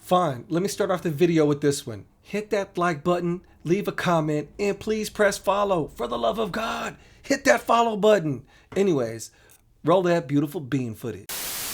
Fine, let me start off the video with this one. Hit that like button, leave a comment, and please press follow. For the love of God, hit that follow button. Anyways, roll that beautiful bean footage.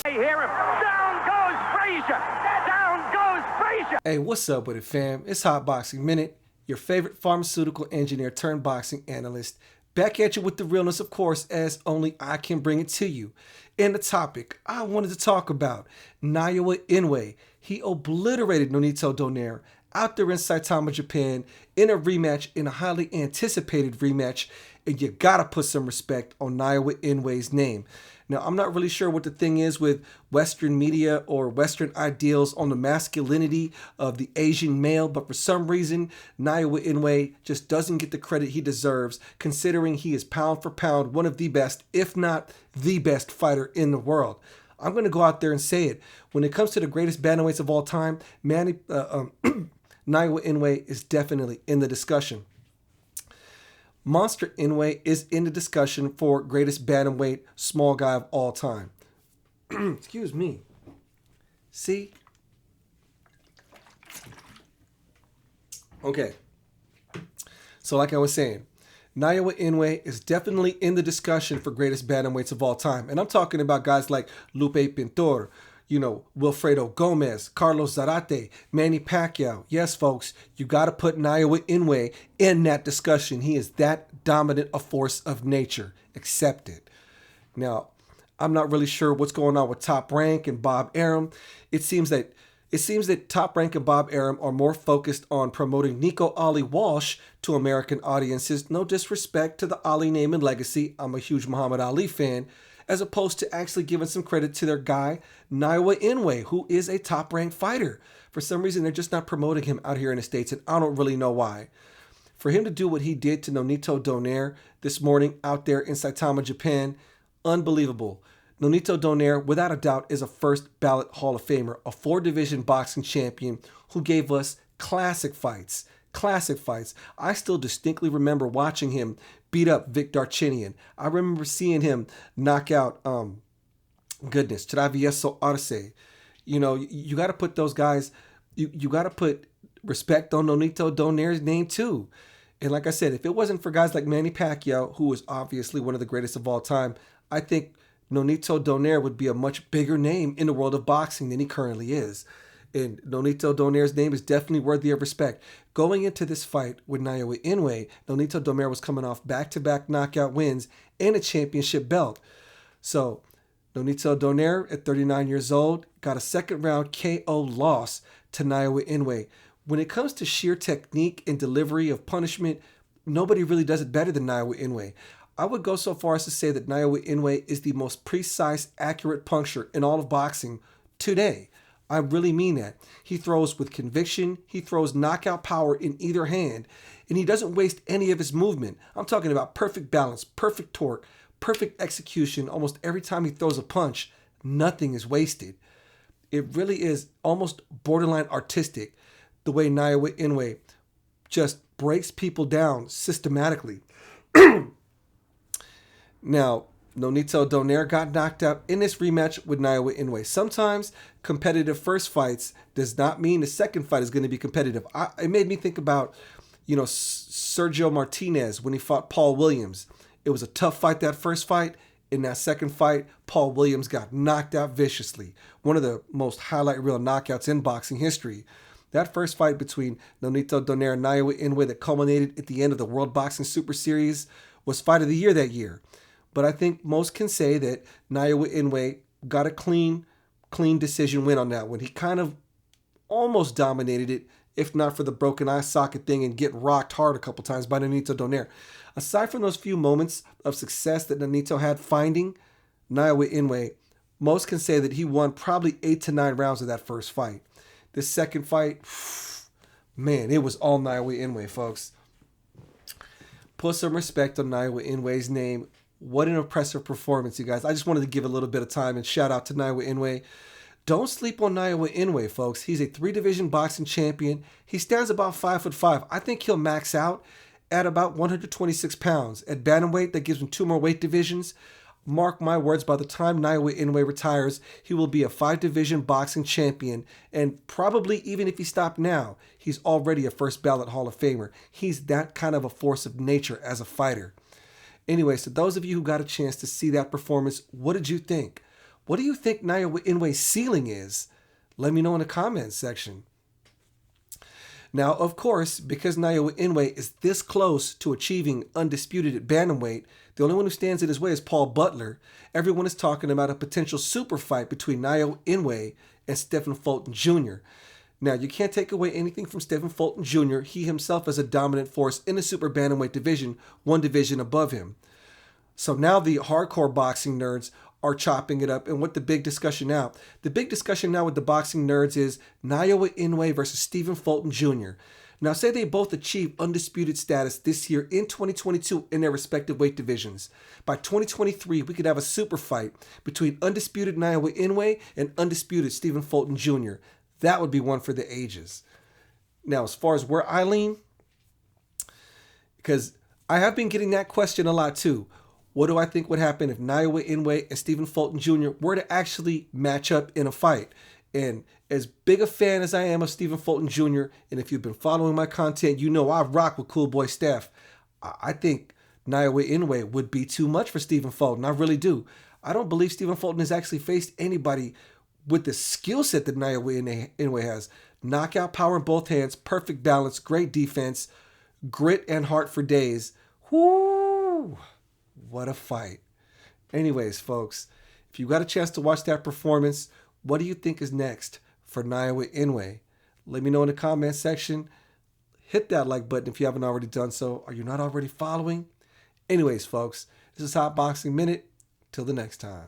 I hear him. Down goes Frazier. Down goes Frazier. Hey, what's up with it, fam? It's Hot Boxing Minute, your favorite pharmaceutical engineer turned boxing analyst. Back at you with the realness, of course, as only I can bring it to you. And the topic I wanted to talk about, Naoya Inoue. He obliterated Nonito Donaire out there in Saitama, Japan, in a rematch, in a highly anticipated rematch. And you gotta put some respect on Naoya Inoue's name. Now, I'm not really sure what the thing is with Western media or Western ideals on the masculinity of the Asian male, but for some reason, Naoya Inoue just doesn't get the credit he deserves, considering he is pound for pound one of the best, if not the best fighter in the world. I'm going to go out there and say it. When it comes to the greatest bantamweights of all time, Naoya Inoue is definitely in the discussion. Monster Inoue is in the discussion for greatest bantamweight small guy of all time. Excuse me. See? Okay. So like I was saying, Naoya Inoue is definitely in the discussion for greatest bantamweights of all time. And I'm talking about guys like Lupe Pintor, Wilfredo Gomez, Carlos Zarate, Manny Pacquiao. Yes, folks, you got to put Naoya Inoue in that discussion. He is that dominant a force of nature. Accept it. Now, I'm not really sure what's going on with Top Rank and Bob Arum. It seems that Top Rank and Bob Arum are more focused on promoting Nico Ali Walsh to American audiences. No disrespect to the Ali name and legacy. I'm a huge Muhammad Ali fan. As opposed to actually giving some credit to their guy, Naoya Inoue, who is a top-ranked fighter. For some reason, they're just not promoting him out here in the States, and I don't really know why. For him to do what he did to Nonito Donaire this morning out there in Saitama, Japan, unbelievable. Nonito Donaire, without a doubt, is a first-ballot Hall of Famer, a four-division boxing champion who gave us classic fights. Classic fights. I still distinctly remember watching him beat up Vic Darchinyan. I remember seeing him knock out, Travieso Arce. You got to put those guys, you got to put respect on Nonito Donaire's name too. And like I said, if it wasn't for guys like Manny Pacquiao, who is obviously one of the greatest of all time, I think Nonito Donaire would be a much bigger name in the world of boxing than he currently is. And Nonito Donaire's name is definitely worthy of respect. Going into this fight with Naoya Inoue, Nonito Donaire was coming off back-to-back knockout wins and a championship belt. So, Nonito Donaire, at 39 years old, got a second-round KO loss to Naoya Inoue. When it comes to sheer technique and delivery of punishment, nobody really does it better than Naoya Inoue. I would go so far as to say that Naoya Inoue is the most precise, accurate puncher in all of boxing today. I really mean that. He throws with conviction. He throws knockout power in either hand, and he doesn't waste any of his movement. I'm talking about perfect balance, perfect torque, perfect execution. Almost every time he throws a punch, nothing is wasted. It really is almost borderline artistic the way Naoya Inoue just breaks people down systematically. Now, Nonito Donaire got knocked out in this rematch with Naoya Inoue. Sometimes competitive first fights does not mean the second fight is going to be competitive. It made me think about, Sergio Martinez when he fought Paul Williams. It was a tough fight, that first fight. In that second fight, Paul Williams got knocked out viciously. One of the most highlight reel knockouts in boxing history. That first fight between Nonito Donaire and Naoya Inoue that culminated at the end of the World Boxing Super Series was Fight of the Year that year. But I think most can say that Naoya Inoue got a clean decision win on that one. He kind of almost dominated it, if not for the broken eye socket thing and get rocked hard a couple times by Nonito Donaire. Aside from those few moments of success that Nonito had finding Naoya Inoue, most can say that he won probably 8 to 9 rounds of that first fight. This second fight, man, it was all Naoya Inoue, folks. Put some respect on Naoya Inoue's name. What an impressive performance, you guys. I just wanted to give a little bit of time and shout out to Naoya Inoue. Don't sleep on Naoya Inoue, folks. He's a 3-division boxing champion. He stands about 5'5". I think he'll max out at about 126 pounds. At bantamweight, that gives him 2 more weight divisions. Mark my words, by the time Naoya Inoue retires, he will be a 5-division boxing champion, and probably even if he stopped now, he's already a first ballot Hall of Famer. He's that kind of a force of nature as a fighter. Anyways, to those of you who got a chance to see that performance, what did you think? What do you think Naoya Inoue's ceiling is? Let me know in the comments section. Now, of course, because Naoya Inoue is this close to achieving undisputed at bantamweight, the only one who stands in his way is Paul Butler. Everyone is talking about a potential super fight between Naoya Inoue and Stephen Fulton Jr. Now, you can't take away anything from Stephen Fulton Jr. He himself is a dominant force in the super bantamweight division, one division above him. So now the hardcore boxing nerds are chopping it up. And what the big discussion now? The big discussion now with the boxing nerds is Naoya Inoue versus Stephen Fulton Jr. Now, say they both achieve undisputed status this year in 2022 in their respective weight divisions. By 2023, we could have a super fight between undisputed Naoya Inoue and undisputed Stephen Fulton Jr. That would be one for the ages. Now, as far as where I lean, because I have been getting that question a lot too. What do I think would happen if Naoya Inoue and Stephen Fulton Jr. were to actually match up in a fight? And as big a fan as I am of Stephen Fulton Jr., and if you've been following my content, you know I rock with Cool Boy Steph. I think Naoya Inoue would be too much for Stephen Fulton. I really do. I don't believe Stephen Fulton has actually faced anybody with the skill set that Naoya Inoue has. Knockout power in both hands, perfect balance, great defense, grit and heart for days. Whoo! What a fight. Anyways, folks, if you got a chance to watch that performance, what do you think is next for Naoya Inoue? Let me know in the comment section. Hit that like button if you haven't already done so. Are you not already following? Anyways, folks, this is Hot Boxing Minute. Till the next time.